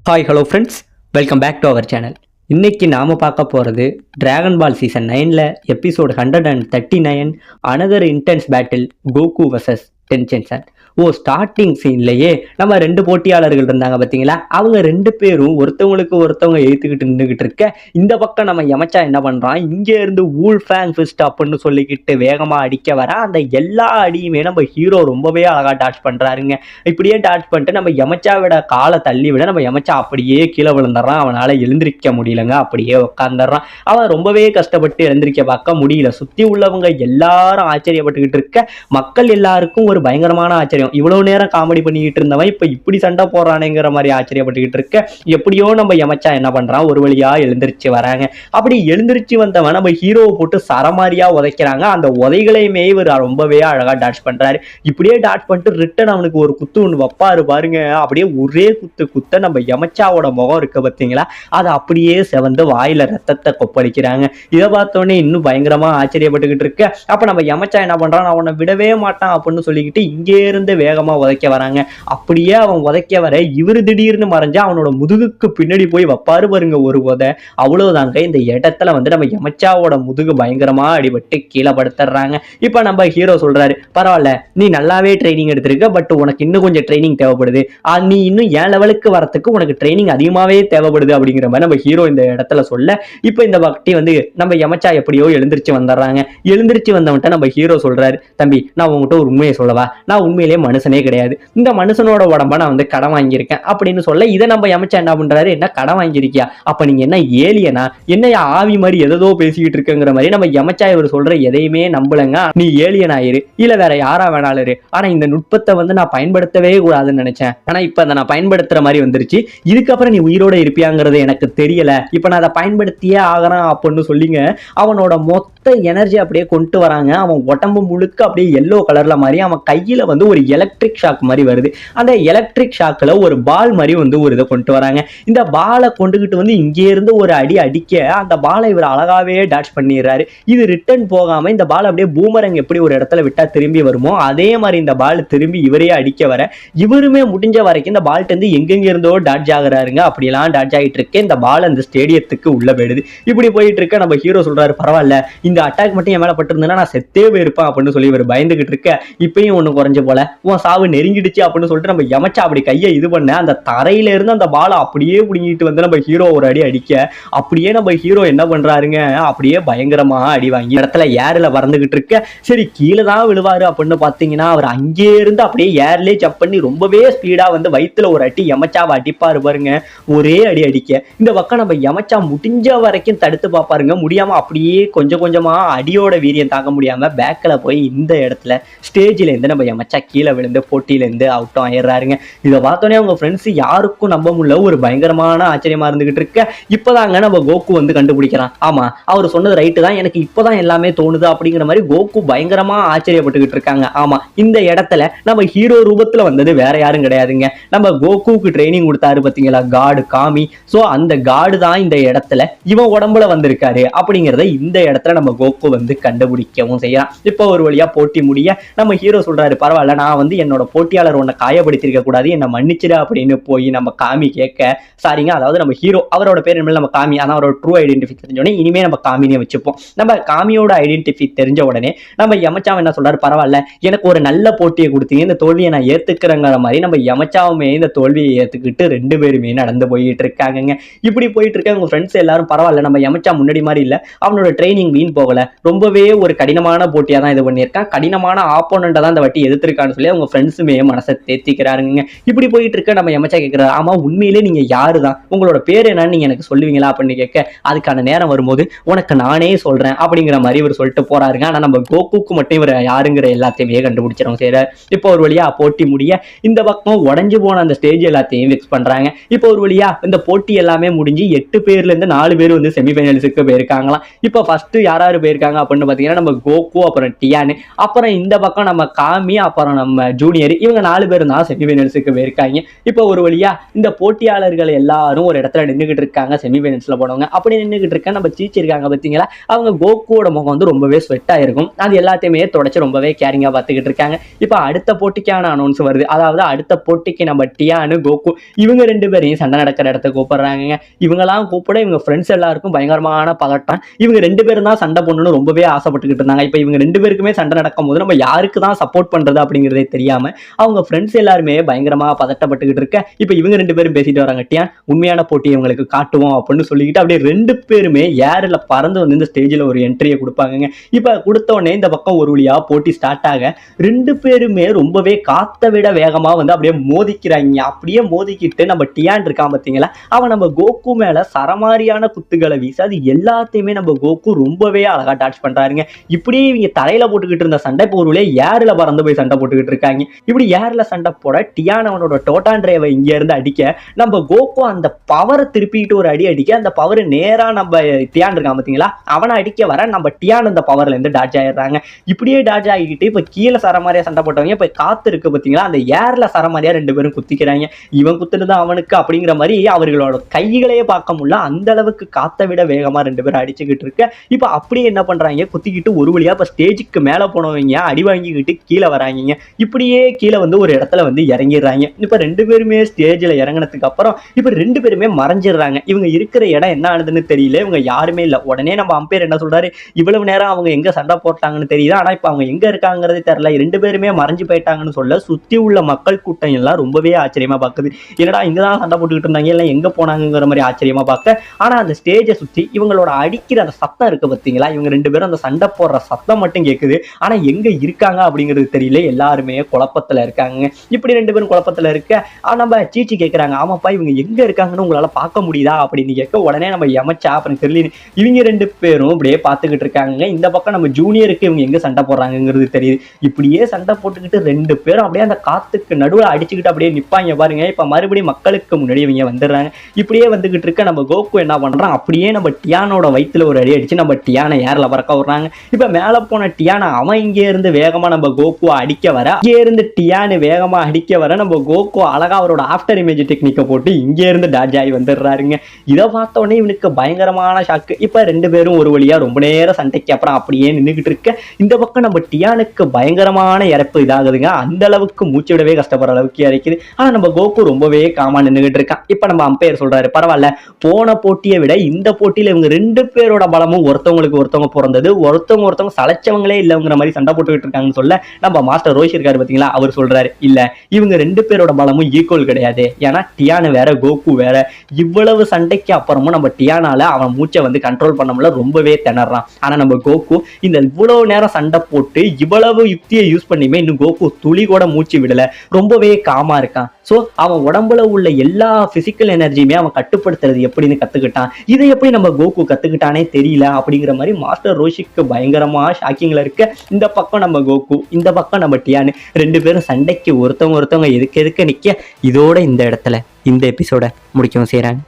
Hi hello friends, welcome back to our channel. இன்னைக்கு நாம் பார்க்க போகிறது டிராகன் பால் சீசன் 9ல் episode 139 another intense battle Goku versus டென்சென்சன். ஸ்டார்டிங் சீன்லேயே நம்ம ரெண்டு போட்டியாளர்கள் இருந்தாங்க பார்த்தீங்களா, அவங்க ரெண்டு பேரும் ஒருத்தவங்களுக்கு ஒருத்தவங்க எழுத்துக்கிட்டு நின்றுக்கிட்டு இருக்க, இந்த பக்கம் நம்ம யமச்சா என்ன பண்ணுறான், இங்கே இருந்து ஊல் ஃபேங் ஃபிஸ்ட் அப்படின்னு சொல்லிக்கிட்டு வேகமாக அடிக்க வர அந்த எல்லா அடியுமே நம்ம ஹீரோ ரொம்பவே அழகாக டாச் பண்ணுறாருங்க. இப்படியே டாச் பண்ணிட்டு நம்ம யமச்சாவோட காலை தள்ளி விட நம்ம யமச்சா அப்படியே கீழே விழுந்துடுறான். அவனால் எழுந்திரிக்க முடியலங்க, அப்படியே உட்காந்துடுறான். அவன் ரொம்பவே கஷ்டப்பட்டு எழுந்திரிக்க பார்க்க முடியல. சுற்றி உள்ளவங்க எல்லாரும் ஆச்சரியப்பட்டுக்கிட்டு இருக்க, மக்கள் எல்லாருக்கும் ஒரு பயங்கரமான ஆச்சரியம். இவ்வளவு நேரம் காமெடி பண்ணிக்கிட்டு இருந்தவன் இப்ப இப்படி சண்டை போடுறானேங்கிற மாதிரி ஆச்சரியப்பட்டுக்கிட்டு இருக்க, எப்படியோ நம்ம யமச்சா என்ன பண்றான், ஒரு வழியா எழுந்திரிச்சு வராங்க. அப்படி எழுந்திரிச்சு வந்தவன் நம்ம ஹீரோவை போட்டு சரமாரியா உதைக்கிறாங்க. அந்த உதைகளையுமே இவர் ரொம்பவே அழகா டாச் பண்றாரு. இப்படியே டாச் பண்ணிட்டு ரிட்டன் அவனுக்கு ஒரு குத்து ஒன்று வைப்பாரு பாருங்க. அப்படியே ஒரே குத்த நம்ம யமச்சாவோட முகம் இருக்க பார்த்தீங்களா, அதை அப்படியே செவந்து வாயில ரத்தத்தை கொப்பளிக்கிறாங்க. இதை பார்த்தோன்னே இன்னும் பயங்கரமா ஆச்சரியப்பட்டுக்கிட்டு இருக்க, அப்ப நம்ம யமச்சா என்ன பண்றான், அவனை விடவே மாட்டான் அப்படின்னு சொல்லிக்கிட்டு இங்கே இருந்து வேகமா உதைக்க வராங்க. அப்படியே அவன் உதைக்க வர இவரு திடீர்னு மறைஞ்சா அவனோட முதுகுக்கு பின்னாடி போய் வைப்பாரு பாருங்க ஒரு உதை. அவ்வளவுதாங்க, இந்த இடத்துல வந்து நம்ம யமச்சாவோட முதுகு பயங்கரமா அடிபட்டு கீழே படுத்துறாங்க. இப்ப நம்ம ஹீரோ சொல்றாரு, பரவாயில்ல நீ நல்லாவே ட்ரைனிங் எடுத்திருக்க, பட் உனக்கு இன்னும் கொஞ்சம் ட்ரைனிங் தேவைப்படுது, நீ இன்னும் என் லெவலுக்கு வரத்துக்கு உனக்கு ட்ரைனிங் அதிகமாவே தேவைப்படுது அப்படிங்கிற மாதிரி நம்ம ஹீரோ இந்த இடத்துல சொல்ல, இப்ப இந்த பக்தி வந்து நம்ம யமச்சா எப்படியோ எழுந்திரிச்சு வந்துடுறாங்க. எழுந்திரிச்சு வந்தவன்ட்ட நம்ம ஹீரோ சொல்றாரு, தம்பி நான் உங்ககிட்ட ஒரு உண்மையை சொல்லவா, நான் உண்மையிலேயே மனுஷனே கிடையாது, இந்த மனுஷனோட உடம்ப நான் வந்து கடன் வாங்கியிருக்கேன் அப்படின்னு சொல்ல, இதை நம்ம யமச்சா என்ன பண்றாரு, என்ன கடன் வாங்கியிருக்கியா, அப்ப நீங்க என்ன ஏலியனா, என்ன ஆவி மாதிரி எதோ பேசிக்கிட்டு இருக்குங்கிற மாதிரி நம்ம யமச்சா இவர் சொல்ற எதையுமே நம்பலங்க. நீ ஏலியன் ஆயிரு, இல்ல வேற யாரா வேணாலும் இரு, ஆனா இந்த நுட்பத்தை வந்து நான் பயன்படுத்தவே கூடாதுன்னு நினைச்சேன், ஆனா இப்ப அதை நான் பயன்படுத்துற மாதிரி வந்துருச்சு, இதுக்கப்புறம் நீ உயிரோட இருப்பியாங்கிறது எனக்கு தெரியல, இப்ப நான் அதை பயன்படுத்தியே ஆகிறேன் அப்படின்னு சொல்லிங்க அவனோட மொத்த எனர்ஜி அப்படியே கொண்டு வராங்க. அவன் உடம்பு முழுக்க அப்படியே எல்லோ கலர்ல மாதிரி, அவன் கையில வந்து ஒரு எலக்ட்ரிக் ஷாக் மாதிரி வருது. அந்த எலக்ட்ரிக் ஷாக்ல ஒரு பால் மாதிரி வந்து ஒரு இதை கொண்டு வராங்க. இந்த பாலை கொண்டுகிட்டு வந்து இங்கே இருந்து ஒரு அடி அடிக்க, அந்த பாலை இவர் அழகாவே டாச் பண்ணிடுறாரு. இது ரிட்டர்ன் போகாம இந்த பால் அப்படியே பூமரங் எப்படி ஒரு இடத்துல விட்டா திரும்பி வருமோ அதே மாதிரி இந்த பால் திரும்பி இவரே அடிக்க வர, இவருமே முடிஞ்ச வரைக்கும் இந்த பால்ட்டு வந்து எங்கெங்க இருந்தோ டாட்ஜ் ஆகுறாருங்க. அப்படியெல்லாம் டாட்ஜ் ஆகிட்டு இருக்கு. இந்த பால் அந்த ஸ்டேடியத்துக்கு உள்ள போயிடுது. இப்படி போயிட்டு இருக்க நம்ம ஹீரோ சொல்றாரு, பரவாயில்ல இந்த அட்டாக் மட்டும் என் மேல பட்டிருந்தேன்னா நான் செத்தே போயிருப்பேன் அப்படின்னு சொல்லி இவர் பயந்துகிட்டு இருக்க, இப்பயும் ஒண்ணு குறைஞ்ச போல உன் சாவு நெருங்கிடுச்சு அப்படின்னு சொல்லிட்டு நம்ம யமச்சா அப்படி கையை இது பண்ண, அந்த தரையில இருந்து அந்த பாலை அப்படியே புடிங்கிட்டு வந்து நம்ம ஹீரோ ஒரு அடி அடிக்க, அப்படியே நம்ம ஹீரோ என்ன பண்றாருங்க, அப்படியே பயங்கரமா அடி வாங்கி இடத்துல ஏர்ல பறந்துகிட்டு இருக்க, சரி கீழே தான் விழுவாரு அப்படின்னு பாத்தீங்கன்னா அவர் அங்கே இருந்து அப்படியே ஏர்லயே ஜம்ப் பண்ணி ரொம்பவே ஸ்பீடா வந்து வயிற்றுல ஒரு அடி யமச்சாவை அடிப்பாரு பாருங்க. ஒரே அடி அடிக்க இந்த பக்கம் நம்ம யமச்சா முடிஞ்ச வரைக்கும் தடுத்து பார்ப்பாருங்க. முடியாம அப்படியே கொஞ்சம் கொஞ்சமா அடியோட வீரியம் தாக்க முடியாம பேக்கில் போய் இந்த இடத்துல ஸ்டேஜில் இருந்து நம்ம யமச்சா கீழே விழுந்து போட்டியிலேருந்து அவுட்டும் ஆயிடுறாருங்க. இதை பார்த்தோன்னே அவங்க ஃப்ரெண்ட்ஸ் யாருக்கும் நம்ப முடியல, ஒரு பயங்கரமான ஆச்சரியமா இருந்துகிட்டு இருக்க, இப்போதாங்க நம்ம கோகு வந்து கண்டுபிடிக்கிறான், ஆமா அவர் சொன்னது ரைட்டு தான், எனக்கு இப்போதான் எல்லாமே தோணுது அப்படிங்கிற மாதிரி கோகு பயங்கரமா ஆச்சரியப்பட்டுக்கிட்டு இருக்காங்க. ஆமா, இந்த இடத்துல நம்ம ஹீரோ ரூபத்துல வந்தது வேற யாரும் கிடையாதுங்க, நம்ம கோகுக்கு ட்ரைனிங் கொடுத்தாரு பார்த்தீங்களா காடு காமி. ஸோ அந்த காடு தான் இந்த இடத்துல இவன் உடம்புல வந்திருக்காரு அப்படிங்கிறத இந்த இடத்துல நம்ம கோகு வந்து கண்டுபிடிக்கவும் செய்யறான். இப்போ ஒரு வழியா போட்டி முடிய நம்ம ஹீரோ சொல்றாரு, பரவாயில்ல நான் வந்து என்னோட போட்டியாளர் உன்னை காயப்படுத்திருக்க கூடாது, என்னை மன்னிச்சிட அப்படின்னு போய் நம்ம காமி கேட்க, சாரிங்க அதாவது நம்ம ஹீரோ அவரோட பேர் என்ன நம்ம காமி, ஆனால் அவரோட ட்ரூ ஐடென்டிஃபை தெரிஞ்சோடனே இனிமே நம்ம காமினே வச்சுப்போம். நம்ம காமியோட ஐடென்டிஃபை தெரிஞ்ச உடனே நம்ம யமச்சாவை என்ன சொல்றாரு, பரவாயில்ல எனக்கு ஒரு நல்ல போட்டியை கொடுத்தீங்க, இந்த தோல்வியை நான் ஏத்துக்கிறேங்கிற மாதிரி நம்ம யமச்சாவுமே இந்த தோல்வியை ஏத்துக்கிட்டு ரெண்டு பேருமே நடந்து போயிட்டு இருக்காங்க. இப்படி போயிட்டு இருக்க உங்க ஃப்ரெண்ட்ஸ் எல்லாரும், பரவாயில்ல நம்ம யமச்சா முன்னாடி மாதிரி இல்ல, அவனோட ட்ரைனிங் வீண் போகல, ரொம்பவே ஒரு கடினமான போட்டியா தான் இது பண்ணியிருக்கான், கடினமான ஆப்போனண்ட்டை தான் இந்த வாட்டி எதிர்த்திருக்கான்னு சொல்லி அவங்க ஃப்ரெண்ட்ஸுமே மனசை தேத்திக்கிறாருங்க. இப்படி போயிட்டு இருக்க நம்ம யமச்சா கேட்கிறாரு, ஆமா உண்மையிலே நீங்க யாரு தான், உங்களோட பேர் என்னன்னு நீங்க எனக்கு சொல்லுவீங்களா அப்படின்னு கேட்க, அதுக்கான நேரம் வரும்போது உனக்கு நானே சொல்றேன் அப்படிங்கிற மாதிரி இவர் சொல்லிட்டு போறாருங்க. ஆனா நம்ம கோகுக்கு மட்டும் இவர் யாருங்கிற எல்லாத்தையுமே கண்டுபிடிச்சிடும் செய்யறாரு. இப்போ ஒரு வழியா போட்டி முடிய இந்த பக்கம் உடஞ்சு போன அந்த ஸ்டேஜ் எல்லாத்தையும் ஃபிக்ஸ் பண்றாங்க. இப்போ ஒரு வழியா இந்த போட்டி எல்லாமே முடிஞ்சு 8 பேர்ல இருந்து 4 பேர் வந்து செமிஃபைனல்ஸுக்கு போயிருக்காங்களாம். இப்போ ஃபர்ஸ்ட் யாராரு போயிருக்காங்க அப்படின்னு பாத்தீங்கன்னா நம்ம கோகு, அப்புறம் டியானு, அப்புறம் இந்த பக்கம் நம்ம காமி, அப்புறம் நம்ம நம்ம ஜூனியர், இவங்க 4 பேரும் தான் செமிஃபைனல்ஸுக்கு போயிருக்காங்க. இப்போ ஒரு வழியா இந்த போட்டியாளர்கள் எல்லாரும் ஒரு இடத்துல நின்றுகிட்டு இருக்காங்க. செமிஃபைனல்ஸ்ல போனவங்க அப்படி நின்றுகிட்டு இருக்க நம்ம சீச்சி இருக்காங்க பார்த்தீங்களா, அவங்க கோகுவோட முகம் வந்து ரொம்பவே ஸ்வெட் ஆயிருக்கும். அது எல்லாத்தையுமே தொடச்சு ரொம்பவே கேரிங்கா பார்த்துக்கிட்டு இருக்காங்க. இப்போ அடுத்த போட்டிக்கான அனௌன்ஸ் வருது. அதாவது அடுத்த போட்டிக்கு நம்ம டியானு கோகு இவங்க 2 பேரையும் சண்டை நடக்கிற இடத்துக்கு கூப்பிடுறாங்க. இவங்கெல்லாம் கூப்பிட இவங்க ஃப்ரெண்ட்ஸ் எல்லாருக்கும் பயங்கரமான பதட்டம். இவங்க 2 பேரும் தான் சண்டை போடணும்னு ரொம்பவே ஆசைப்பட்டுக்கிட்டு இருந்தாங்க. இப்போ இவங்க 2 பேருக்குமே சண்டை நடக்கும் போது நம்ம யாருக்கு தான் சப்போர்ட் பண்றது அப்படிங்கிறதே தெரியாம அவங்க ஃப்ரெண்ட்ஸ் எல்லாருமே பயங்கரமா பதட்டப்பட்டுக்கிட்டு இருக்க. இப்போ இவங்க 2 பேரும் பேசிட்டு வராங்க. டியான் உண்மையான போட்டியை இவங்களுக்கு காட்டுவோம் அப்படின்னு சொல்லிக்கிட்டு அப்படியே 2 பேருமே ஏர்ல பறந்து வந்து இந்த ஸ்டேஜில் ஒரு என்ட்ரியை கொடுப்பாங்க. இப்போ கொடுத்த உடனே இந்த பக்கம் ஒரு வழியா போட்டி ஸ்டார்ட் ஆக 2 பேருமே ரொம்பவே காத்த விட வேகமா வந்து அப்படியே மோதிக்கிறாங்க. அப்படியே மோதிக்கிட்டு நம்ம டியான் இருக்கான் பார்த்தீங்களா, அவன் நம்ம கோகு மேல சரமாரியான குத்துக்களை வீச அது எல்லாத்தையுமே நம்ம கோகு ரொம்பவே அழகா டாச் பண்றாருங்க. இப்படியே இவங்க தலையில போட்டுக்கிட்டு இருந்த சண்டை இப்போ ஒரு வழியா ஏர்ல பறந்து போய் சண்டை போட்டுக்கிட்டு இருக்காங்க. இப்படி ஏர்ல சண்டை போட டியான் அவனோட டோட்டான் டிரைவை இங்க இருந்து அடிக்க நம்ம கோகு அந்த பவரை திருப்பிட்டு ஒரு அடி அடிக்க அந்த பவர் நேரா நம்ம டியான் இருக்கான் பார்த்தீங்களா அவனை அடிக்க வர நம்ம டியான் அந்த பவர்ல இருந்து டாச் ஆயிடுறாங்க. இப்படியே டாச் ஆகிட்டு இப்ப கீழே சரமாரியா சண்டை போட்டவங்க இப்ப காத்து இருக்கு பார்த்தீங்களா, அந்த ஏர்ல சரமாரியா 2 பேரும் குத்திக்கிறாங்க. இவன் குத்துனது அவனுக்கு அப்படிங்கிற மாதிரி அவர்களோட கைகளையே பார்க்க முடியல, அந்த அளவுக்கு காத்த விட வேகமா 2 பேரும் அடிச்சுக்கிட்டு இருக்க. இப்ப அப்படியே என்ன பண்றாங்க, குத்திக்கிட்டு ஒரு வழியா இப்ப ஸ்டேஜுக்கு மேல போனவங்க அடி வாங்கிக்கிட்டு கீழே வராங்க. இப்படியே கீழே வந்து ஒரு இடத்துல வந்து இறங்கிடுறாங்க. இப்ப 2 பேருமே ஸ்டேஜ்ல இறங்கினதுக்கு அப்புறம் இப்ப 2 பேருமே மறைஞ்சிடுறாங்க. இவங்க இருக்கிற இடம் என்ன ஆனதுன்னு தெரியல, இவங்க யாருமே இல்லை. உடனே நம்ம அம்பையர் என்ன சொல்றாரு, இவ்வளவு நேரம் அவங்க எங்க சண்டை போட்டாங்கன்னு தெரியுது, ஆனா இப்ப அவங்க எங்க இருக்காங்கிறதே தெரியல, 2 பேருமே மறைஞ்சு போயிட்டாங்கன்னு சொல்ல சுத்தி உள்ள மக்கள் கூட்டம் எல்லாம் ரொம்பவே ஆச்சரியமா பாக்குது. என்னடா இங்கதான் சண்டை போட்டுக்கிட்டு இருந்தாங்க, எல்லாம் எங்க போனாங்கிற மாதிரி ஆச்சரியமா பார்க்க. ஆனா அந்த ஸ்டேஜை சுத்தி இவங்களோட அடிக்கிற அந்த சத்தம் இருக்கு பார்த்தீங்களா, இவங்க 2 பேரும் அந்த சண்டை போடுற சத்தம் மட்டும் கேட்குது, ஆனா எங்க இருக்காங்க அப்படிங்கிறது தெரியல. எல்லாருமே குழப்பத்துல இருக்காங்க. இப்படி 2 பேரும் குழப்பத்துல இருக்க நம்ம சீச்சி கேட்கறாங்க, ஆமாப்பா இவங்க எங்க இருக்காங்கன்னு உங்களால பார்க்க முடியுதா அப்படின்னு கேட்க, உடனே நம்ம எமச்சா அப்புறம் தெரியல இவங்க 2 பேரும் இப்படியே பார்த்துக்கிட்டு இருக்காங்க. இந்த பக்கம் நம்ம ஜூனியருக்கு இவங்க எங்க சண்டை போடுறாங்கிறது தெரியுது. இப்படியே சண்டை போட்டுக்கிட்டு 2 பேரும் அப்படியே அந்த காத்துக்கு நடுவில் அடிச்சுக்கிட்டு அப்படியே நிப்பாங்க பாருங்க. இப்ப மறுபடியும் மக்களுக்கு முன்னாடி இவங்க வந்துடுறாங்க. இப்படியே வந்துகிட்டு இருக்க நம்ம கோகு என்ன பண்றான், அப்படியே நம்ம டியானோட வயிற்றுல ஒரு அடி அடிச்சு நம்ம டியானை ஏர்ல பறக்க விடுறாங்க. இப்ப மேல போன டியானை அவன் இங்கே இருந்து வேகமா நம்ம கோகுவை அடிக்க வர, இங்கே இருந்து டியானு வேகமா அடிக்க வர நம்ம கோகு அழகா அவரோட ஆஃப்டர் இமேஜ் டெக்னிக்கை போட்டு இங்கே இருந்து டாஜ் ஆகி வந்துடுறாருங்க. இதை பார்த்த உடனே இவனுக்கு பயங்கரமான ஷாக்கு. இப்ப 2 பேரும் ஒரு வழியா ரொம்ப நேரம் சண்டைக்கு அப்புறம் அப்படியே நின்றுகிட்டு இருக்க. இந்த பக்கம் நம்ம டியானுக்கு பயங்கரமான இறப்பு இதாகுதுங்க. அந்த அளவுக்கு மூச்சு விடவே கஷ்டப்படுற அளவுக்கு இறக்குது. ஆனா நம்ம கோகு ரொம்பவே காமா நின்றுகிட்டு இருக்கான். இப்ப நம்ம அம்பையர் சொல்றாரு, பரவாயில்ல போன போட்டியை விட இந்த போட்டியில இவங்க 2 பேரோட பலமும் ஒருத்தவங்களுக்கு ஒருத்தவங்க பிறந்தது, ஒருத்தவங்க சளைச்சவங்களே இல்லைங்கிற மாதிரி சண்டை போட்டுக்கிட்டு இருக்காங்கன்னு சொல்ல நம்ம மாஸ்டர் ரோஷ் இருக்காரு பாத்தீங்களா, அவர் சொல்றாரு, இல்ல இவங்க 2 பேரோட பலமும் ஈக்குவல் கிடையாது. ஏன்னா டியானு வேற கோகு வேற. இவ்வளவு சண்டைக்கு அப்புறமும் நம்ம டியானால அவன் மூச்சை வந்து கண்ட்ரோல் பண்ண முடியல, ரொம்பவே திணறான். ஆனா நம்ம கோகு இந்த இவ்வளவு நேரம் சண்டை போட்டு இவ்வளவு யுக்தியை யூஸ் பண்ணியுமே இன்னும் கோகு துளி கூட மூச்சு விடல, ரொம்பவே காமா இருக்கான். சோ அவன் உடம்புல உள்ள எல்லா பிசிக்கல் எனர்ஜியுமே அவன் கட்டுப்படுத்துறது எப்படின்னு கத்துக்கிட்டான். இதை எப்படி நம்ம கோகு கத்துக்கிட்டானே தெரியல அப்படிங்கிற மாதிரி மாஸ்டர் ரோஷிக்கு பயங்கரமா ஷாக்கிங்ல இருக்க. இந்த பக்கம் நம்ம கோகு, இந்த பக்கம் நம்ம டியானு 2 பேரும் சண்டைக்கு ஒருத்தவங்க எதுக்கு நிக்க. இதோட இந்த இடத்துல இந்த எபிசோட முடிக்கவும் செய்றாங்க.